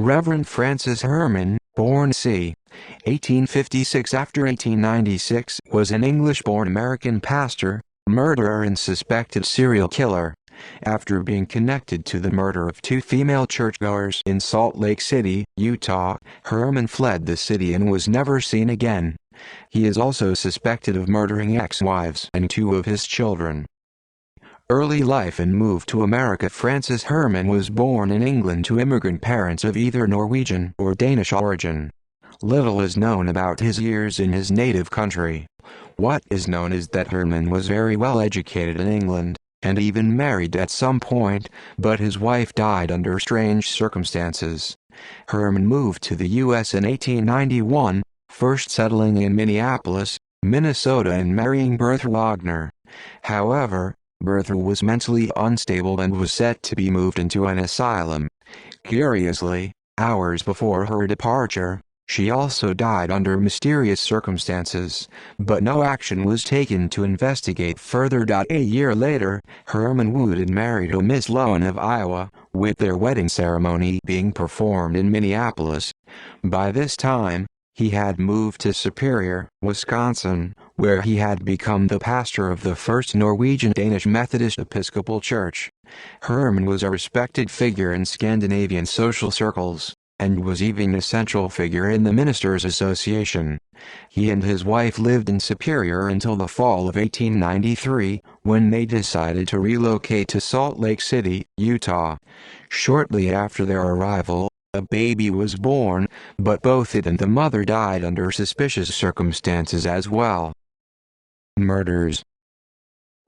Reverend Francis Hermann, born c. 1856 after 1896, was an English-born American pastor, murderer and suspected serial killer. After being connected to the murder of two female churchgoers in Salt Lake City, Utah, Hermann fled the city and was never seen again. He is also suspected of murdering ex-wives and two of his children. Early life and move to America. Francis Hermann was born in England to immigrant parents of either Norwegian or Danish origin. Little is known about his years in his native country. What is known is that Hermann was very well educated in England, and even married at some point, but his wife died under strange circumstances. Hermann moved to the U.S. in 1891, first settling in Minneapolis, Minnesota and marrying Bertha Wagner. However, Bertha was mentally unstable and was set to be moved into an asylum. Curiously, hours before her departure, she also died under mysterious circumstances, but no action was taken to investigate further. A year later, Hermann wooed and married a Miss Lowen of Iowa, with their wedding ceremony being performed in Minneapolis. By this time, he had moved to Superior, Wisconsin, where he had become the pastor of the First Norwegian-Danish Methodist Episcopal Church. Hermann was a respected figure in Scandinavian social circles, and was even a central figure in the Ministers' Association. He and his wife lived in Superior until the fall of 1893, when they decided to relocate to Salt Lake City, Utah. Shortly after their arrival, a baby was born, but both it and the mother died under suspicious circumstances as well. Murders.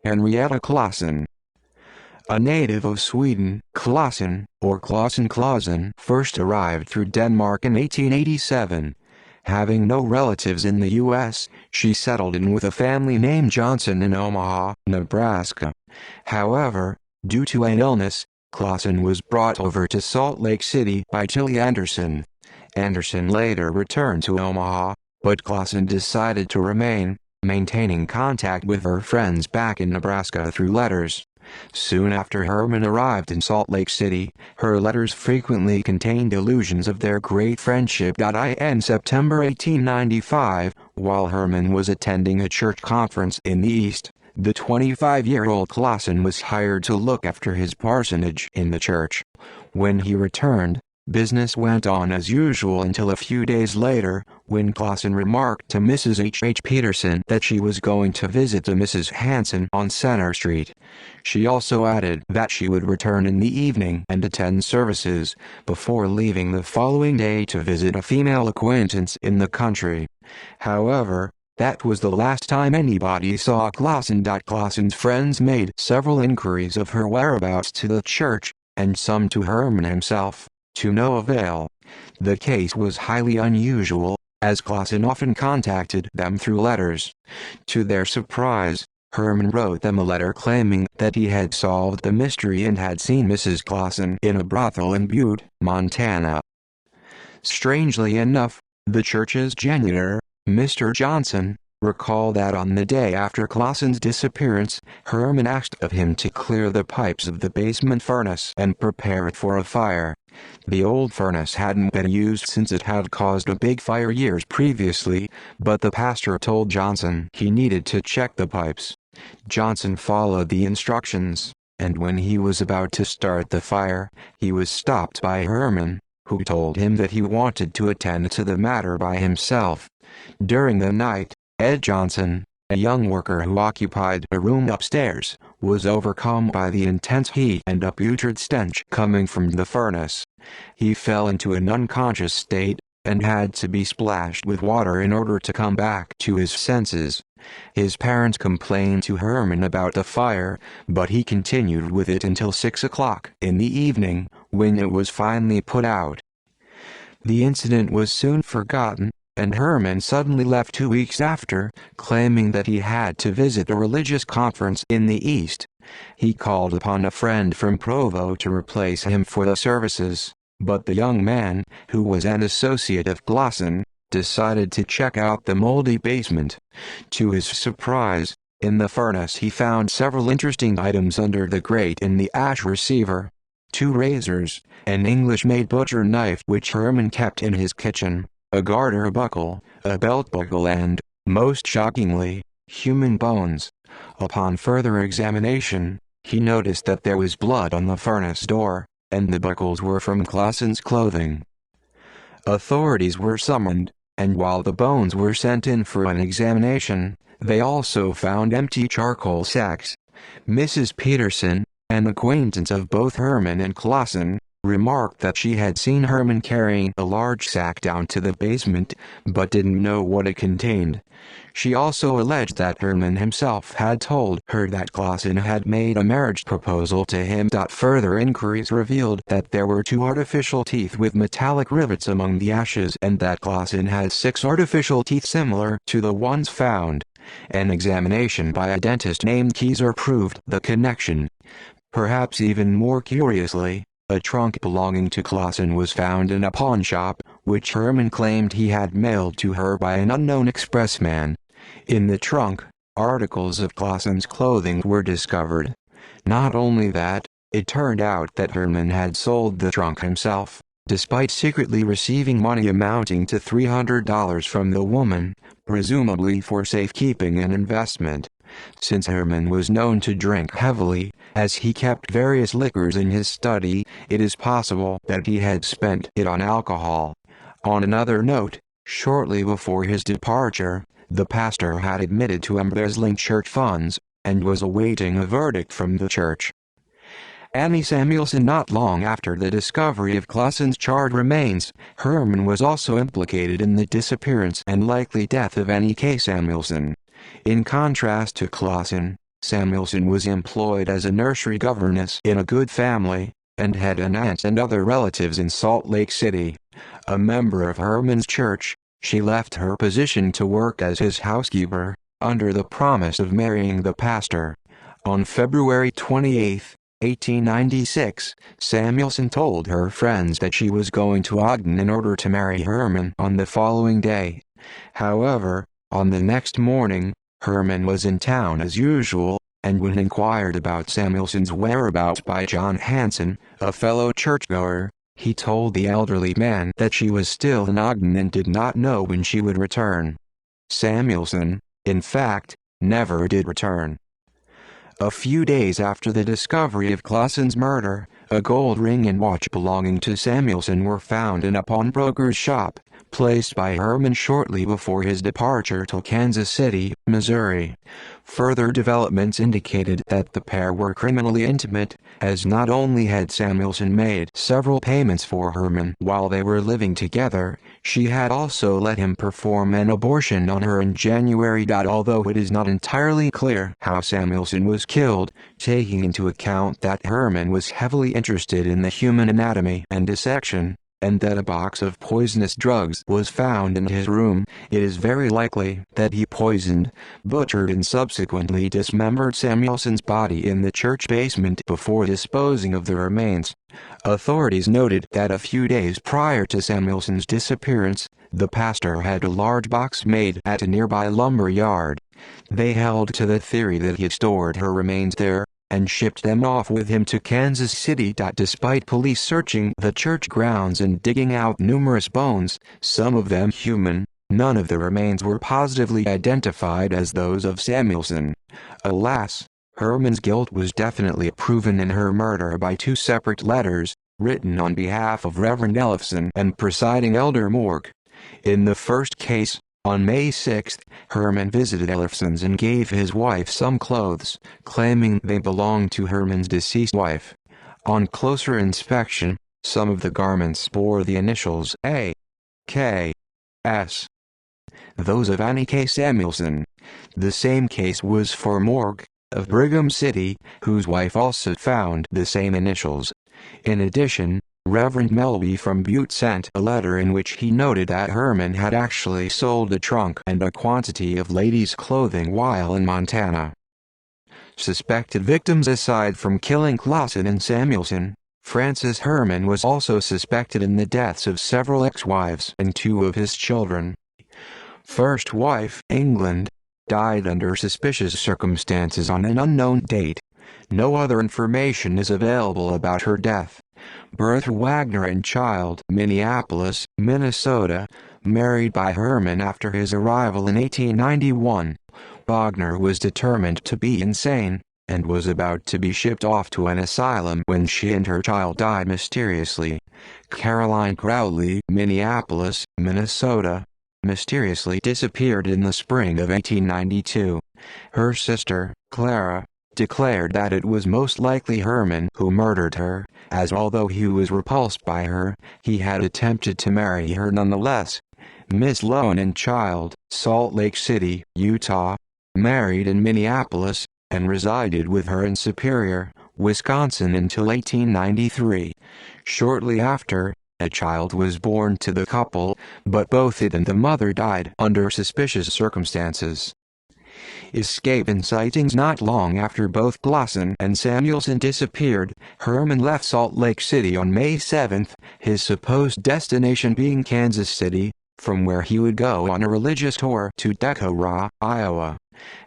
Henrietta Claesson. A native of Sweden, Claesson, or Clausen, first arrived through Denmark in 1887. Having no relatives in the U.S., she settled in with a family named Johnson in Omaha, Nebraska. However, due to an illness, Claesson was brought over to Salt Lake City by Tilly Anderson. Anderson later returned to Omaha, but Claesson decided to remain, maintaining contact with her friends back in Nebraska through letters. Soon after Hermann arrived in Salt Lake City, her letters frequently contained allusions of their great friendship. In September 1895, while Hermann was attending a church conference in the East, the 25-year-old Claesson was hired to look after his parsonage in the church. When he returned, business went on as usual until a few days later, when Claesson remarked to Mrs. H. Peterson that she was going to visit a Mrs. Hansen on Center Street. She also added that she would return in the evening and attend services, before leaving the following day to visit a female acquaintance in the country. However, that was the last time anybody saw Claesson. Claesson's friends made several inquiries of her whereabouts to the church, and some to Hermann himself, to no avail. The case was highly unusual, as Claesson often contacted them through letters. To their surprise, Hermann wrote them a letter claiming that he had solved the mystery and had seen Mrs. Claesson in a brothel in Butte, Montana. Strangely enough, the church's janitor, Mr. Johnson, recalled that on the day after Claesson's disappearance, Hermann asked of him to clear the pipes of the basement furnace and prepare it for a fire. The old furnace hadn't been used since it had caused a big fire years previously, but the pastor told Johnson he needed to check the pipes. Johnson followed the instructions, and when he was about to start the fire, he was stopped by Hermann, who told him that he wanted to attend to the matter by himself. During the night, Ed Johnson, a young worker who occupied a room upstairs, was overcome by the intense heat and a putrid stench coming from the furnace. He fell into an unconscious state, and had to be splashed with water in order to come back to his senses. His parents complained to Hermann about the fire, but he continued with it until 6 o'clock in the evening, when it was finally put out. The incident was soon forgotten, and Hermann suddenly left 2 weeks after, claiming that he had to visit a religious conference in the East. He called upon a friend from Provo to replace him for the services, but the young man, who was an associate of Claesson, decided to check out the moldy basement. To his surprise, in the furnace he found several interesting items under the grate in the ash receiver. 2 razors, an English-made butcher knife which Hermann kept in his kitchen, a garter buckle, a belt buckle and, most shockingly, human bones. Upon further examination, he noticed that there was blood on the furnace door, and the buckles were from Claessen's clothing. Authorities were summoned, and while the bones were sent in for an examination, they also found empty charcoal sacks. Mrs. Peterson, an acquaintance of both Hermann and Claessen, remarked that she had seen Hermann carrying a large sack down to the basement, but didn't know what it contained. She also alleged that Hermann himself had told her that Claessen had made a marriage proposal to him. Further inquiries revealed that there were 2 artificial teeth with metallic rivets among the ashes and that Claessen had 6 artificial teeth similar to the ones found. An examination by a dentist named Kieser proved the connection. Perhaps even more curiously, a trunk belonging to Claessen was found in a pawn shop, which Hermann claimed he had mailed to her by an unknown expressman. In the trunk, articles of Claessen's clothing were discovered. Not only that, it turned out that Hermann had sold the trunk himself, despite secretly receiving money amounting to $300 from the woman, presumably for safekeeping and investment. Since Hermann was known to drink heavily, as he kept various liquors in his study, it is possible that he had spent it on alcohol. On another note, shortly before his departure, the pastor had admitted to embezzling church funds, and was awaiting a verdict from the church. Annie Samuelson. Not long after the discovery of Claessen's charred remains, Hermann was also implicated in the disappearance and likely death of Annie K. Samuelson. In contrast to Claessen, Samuelson was employed as a nursery governess in a good family, and had an aunt and other relatives in Salt Lake City. A member of Hermann's church, she left her position to work as his housekeeper, under the promise of marrying the pastor. On February 28, 1896, Samuelson told her friends that she was going to Ogden in order to marry Hermann on the following day. However, on the next morning, Hermann was in town as usual, and when inquired about Samuelson's whereabouts by John Hansen, a fellow churchgoer, he told the elderly man that she was still in Ogden and did not know when she would return. Samuelson, in fact, never did return. A few days after the discovery of Claessen's murder, a gold ring and watch belonging to Samuelson were found in a pawnbroker's shop, placed by Hermann shortly before his departure to Kansas City, Missouri. Further developments indicated that the pair were criminally intimate, as not only had Samuelson made several payments for Hermann while they were living together, she had also let him perform an abortion on her in January. Although it is not entirely clear how Samuelson was killed, taking into account that Hermann was heavily interested in the human anatomy and dissection, and that a box of poisonous drugs was found in his room, it is very likely that he poisoned, butchered and subsequently dismembered Samuelson's body in the church basement before disposing of the remains. Authorities noted that a few days prior to Samuelson's disappearance, the pastor had a large box made at a nearby lumber yard. They held to the theory that he stored her remains there, and shipped them off with him to Kansas City. Despite police searching the church grounds and digging out numerous bones, some of them human, none of the remains were positively identified as those of Samuelson. Alas, Hermann's guilt was definitely proven in her murder by 2 separate letters, written on behalf of Reverend Ellefson and presiding Elder Morg. In the first case, on May 6, Hermann visited Ellefson's and gave his wife some clothes, claiming they belonged to Hermann's deceased wife. On closer inspection, some of the garments bore the initials A. K. S. Those of Annie K. Samuelson. The same case was for Morg, of Brigham City, whose wife also found the same initials. In addition, Reverend Melby from Butte sent a letter in which he noted that Hermann had actually sold a trunk and a quantity of ladies' clothing while in Montana. Suspected victims. Aside from killing Claessen and Samuelson, Francis Hermann was also suspected in the deaths of several ex-wives and 2 of his children. First wife, England, died under suspicious circumstances on an unknown date. No other information is available about her death. Birth Wagner and child, Minneapolis, Minnesota, married by Hermann after his arrival in 1891. Wagner was determined to be insane, and was about to be shipped off to an asylum when she and her child died mysteriously. Caroline Crowley, Minneapolis, Minnesota, mysteriously disappeared in the spring of 1892. Her sister, Clara, declared that it was most likely Hermann who murdered her, as although he was repulsed by her, he had attempted to marry her nonetheless. Miss Lone and child, Salt Lake City, Utah, married in Minneapolis, and resided with her in Superior, Wisconsin until 1893. Shortly after, a child was born to the couple, but both it and the mother died under suspicious circumstances. Escape and sightings. Not long after both Glosson and Samuelson disappeared, Hermann left Salt Lake City on May 7, his supposed destination being Kansas City, from where he would go on a religious tour to Decorah, Iowa.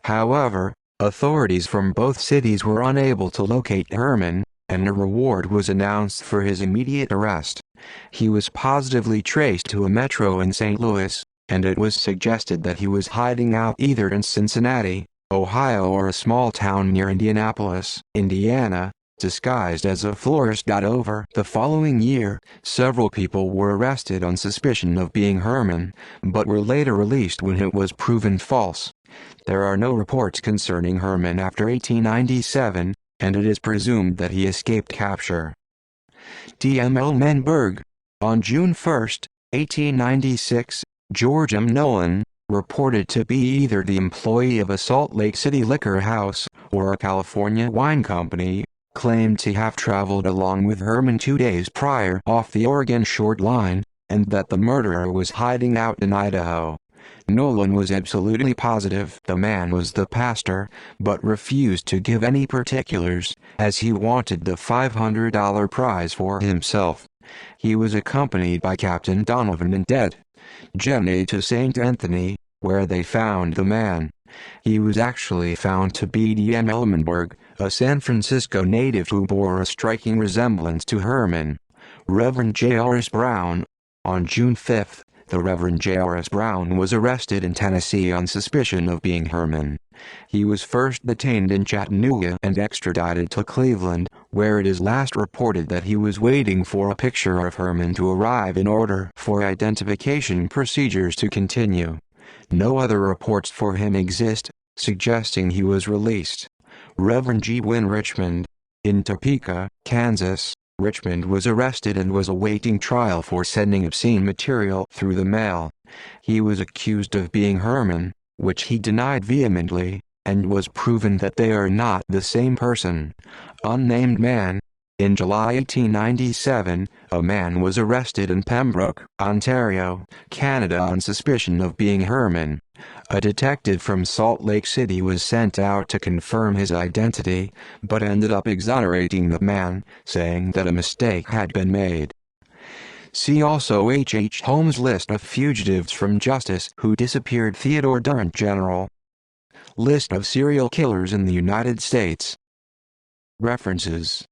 However, authorities from both cities were unable to locate Hermann, and a reward was announced for his immediate arrest. He was positively traced to a metro in St. Louis, and it was suggested that he was hiding out either in Cincinnati, Ohio, or a small town near Indianapolis, Indiana, disguised as a florist. Over the following year, several people were arrested on suspicion of being Hermann, but were later released when it was proven false. There are no reports concerning Hermann after 1897, and it is presumed that he escaped capture. D. M. Elmenberg. On June 1, 1896, George M. Nolan, reported to be either the employee of a Salt Lake City liquor house or a California wine company, claimed to have traveled along with Hermann 2 days prior off the Oregon Short Line, and that the murderer was hiding out in Idaho. Nolan was absolutely positive the man was the pastor, but refused to give any particulars, as he wanted the $500 prize for himself. He was accompanied by Captain Donovan and Dead Jenny to St. Anthony, where they found the man. He was actually found to be D. M. Elmenberg, a San Francisco native who bore a striking resemblance to Hermann. Reverend J. R. S. Brown. On June 5, the Reverend J. R. S. Brown was arrested in Tennessee on suspicion of being Hermann. He was first detained in Chattanooga and extradited to Cleveland, where it is last reported that he was waiting for a picture of Hermann to arrive in order for identification procedures to continue. No other reports for him exist, suggesting he was released. Reverend G. Wynne Richmond. In Topeka, Kansas, Richmond was arrested and was awaiting trial for sending obscene material through the mail. He was accused of being Hermann, which he denied vehemently, and was proven that they are not the same person. Unnamed man. In July 1897, a man was arrested in Pembroke, Ontario, Canada on suspicion of being Hermann. A detective from Salt Lake City was sent out to confirm his identity, but ended up exonerating the man, saying that a mistake had been made. See also H. H. Holmes' list of fugitives from justice who disappeared. Theodore Durant General. List of serial killers in the United States. References